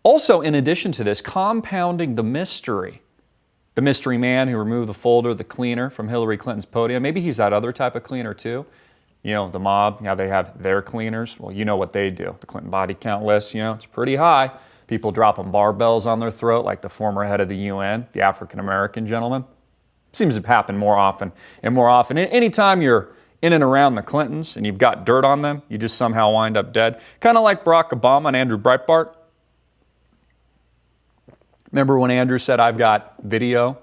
Also, in addition to this, compounding the mystery man who removed the folder, the cleaner from Hillary Clinton's podium. Maybe he's that other type of cleaner too. You know, the mob, they have their cleaners. Well, you know what they do. The Clinton body count list, it's pretty high. People dropping barbells on their throat like the former head of the UN, the African-American gentleman. Seems to happen more often and more often. Anytime you're in and around the Clintons and you've got dirt on them, you just somehow wind up dead. Kind of like Barack Obama and Andrew Breitbart. Remember when Andrew said, I've got video?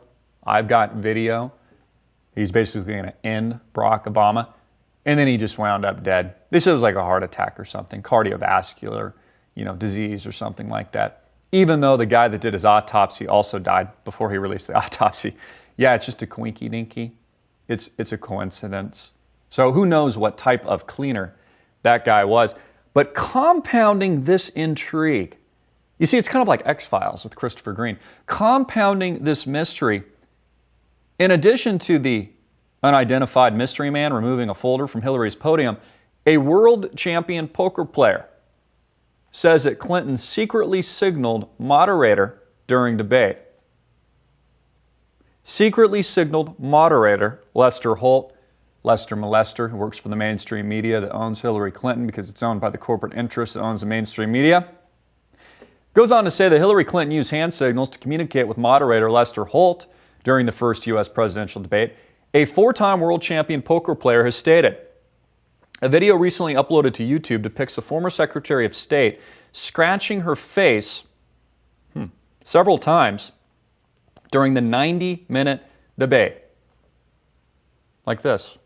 He's basically going to end Barack Obama. And then he just wound up dead. They said it was like a heart attack or something, cardiovascular, disease or something like that. Even though the guy that did his autopsy also died before he released the autopsy. Yeah, it's just a quinky dinky. It's a coincidence. So who knows what type of cleaner that guy was. But compounding this intrigue, you see, it's kind of like X-Files with Christopher Green. Compounding this mystery, in addition to the unidentified mystery man removing a folder from Hillary's podium, a world champion poker player says that Clinton secretly signaled moderator during debate. Secretly signaled moderator Lester Holt, Lester Molester, who works for the mainstream media that owns Hillary Clinton because it's owned by the corporate interest that owns the mainstream media. Goes on to say that Hillary Clinton used hand signals to communicate with moderator Lester Holt during the first U.S. presidential debate. A four-time world champion poker player has stated, a video recently uploaded to YouTube depicts the former Secretary of State scratching her face several times during the 90-minute debate. Like this.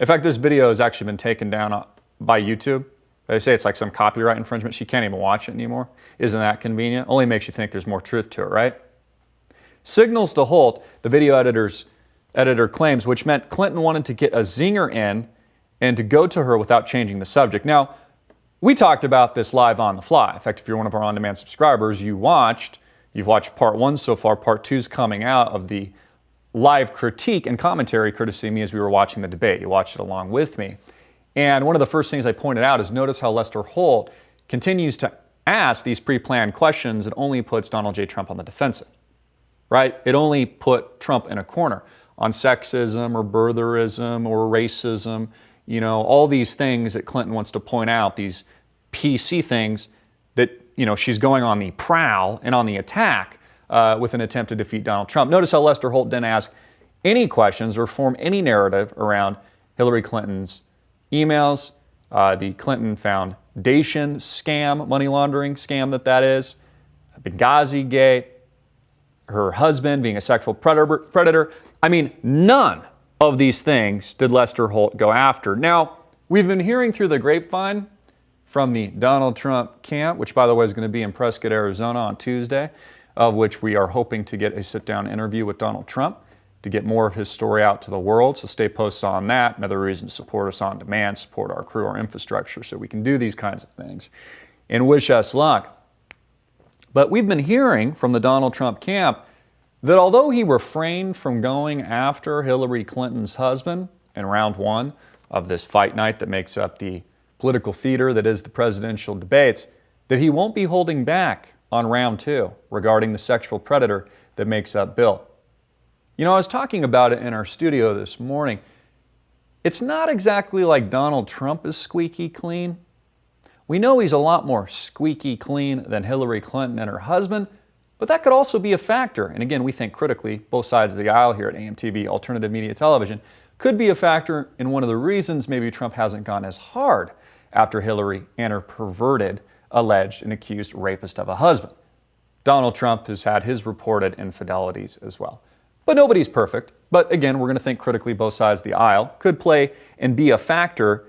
In fact, this video has actually been taken down by YouTube. They say it's like some copyright infringement. She can't even watch it anymore. Isn't that convenient? Only makes you think there's more truth to it, right? Signals to Holt, the video editor claims, which meant Clinton wanted to get a zinger in and to go to her without changing the subject. Now, we talked about this live on the fly. In fact, if you're one of our on-demand subscribers, you've watched part one so far. Part two's coming out of the live critique and commentary courtesy of me as we were watching the debate. You watched it along with me. And one of the first things I pointed out is notice how Lester Holt continues to ask these pre-planned questions that only puts Donald J. Trump on the defensive, right? It only put Trump in a corner on sexism or birtherism or racism, all these things that Clinton wants to point out, these PC things that, she's going on the prowl and on the attack with an attempt to defeat Donald Trump. Notice how Lester Holt didn't ask any questions or form any narrative around Hillary Clinton's emails, the Clinton Foundation scam, money laundering scam that is, Benghazi Gate, her husband being a sexual predator. I mean, none of these things did Lester Holt go after. Now, we've been hearing through the grapevine from the Donald Trump camp, which, by the way, is going to be in Prescott, Arizona on Tuesday, of which we are hoping to get a sit-down interview with Donald Trump to get more of his story out to the world. So stay posted on that. Another reason to support us on demand, support our crew, our infrastructure, so we can do these kinds of things. And wish us luck. But we've been hearing from the Donald Trump camp that although he refrained from going after Hillary Clinton's husband in round one of this fight night that makes up the political theater that is the presidential debates, that he won't be holding back on round two regarding the sexual predator that makes up Bill. I was talking about it in our studio this morning. It's not exactly like Donald Trump is squeaky clean. We know he's a lot more squeaky clean than Hillary Clinton and her husband, but that could also be a factor. And again, we think critically, both sides of the aisle here at AMTV, Alternative Media Television, could be a factor in one of the reasons maybe Trump hasn't gone as hard after Hillary and her perverted, alleged, and accused rapist of a husband. Donald Trump has had his reported infidelities as well. But nobody's perfect. But again, we're going to think critically, both sides of the aisle could play and be a factor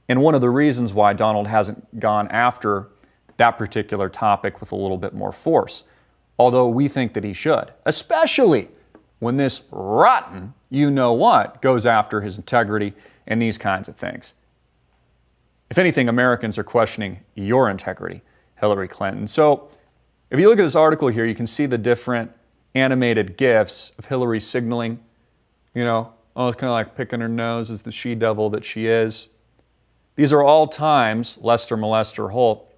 in one of the reasons why Donald hasn't gone after that particular topic with a little bit more force. Although we think that he should, especially when this rotten you-know-what goes after his integrity and these kinds of things. If anything, Americans are questioning your integrity, Hillary Clinton. So if you look at this article here, you can see the different animated GIFs of Hillary signaling, it's kind of like picking her nose as the she-devil that she is. These are all times Lester Molester Holt,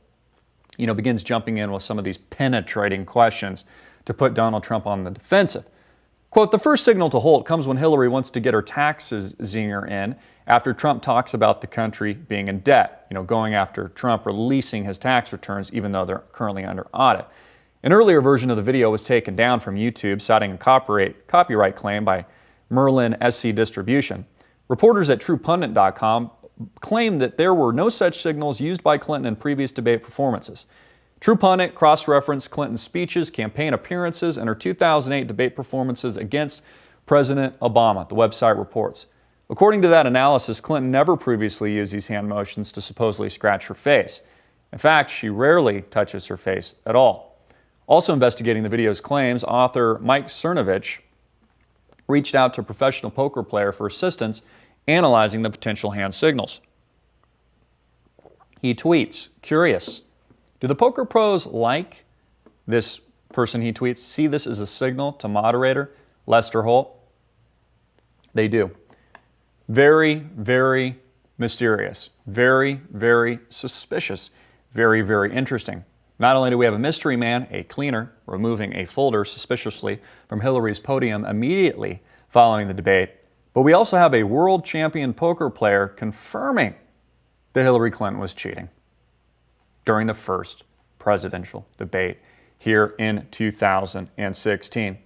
begins jumping in with some of these penetrating questions to put Donald Trump on the defensive. Quote, the first signal to halt comes when Hillary wants to get her taxes zinger in after Trump talks about the country being in debt, going after Trump releasing his tax returns even though they're currently under audit. An earlier version of the video was taken down from YouTube, citing a copyright claim by Merlin SC Distribution. Reporters at TruePundit.com claimed that there were no such signals used by Clinton in previous debate performances. TruePundit cross-referenced Clinton's speeches, campaign appearances, and her 2008 debate performances against President Obama, the website reports. According to that analysis, Clinton never previously used these hand motions to supposedly scratch her face. In fact, she rarely touches her face at all. Also investigating the video's claims, author Mike Cernovich reached out to a professional poker player for assistance analyzing the potential hand signals. He tweets, curious, do the poker pros like this person he tweets see this as a signal to moderator Lester Holt? They do. Very, very mysterious. Very, very suspicious. Very, very interesting. Not only do we have a mystery man, a cleaner, removing a folder suspiciously from Hillary's podium immediately following the debate, but we also have a world champion poker player confirming that Hillary Clinton was cheating during the first presidential debate here in 2016.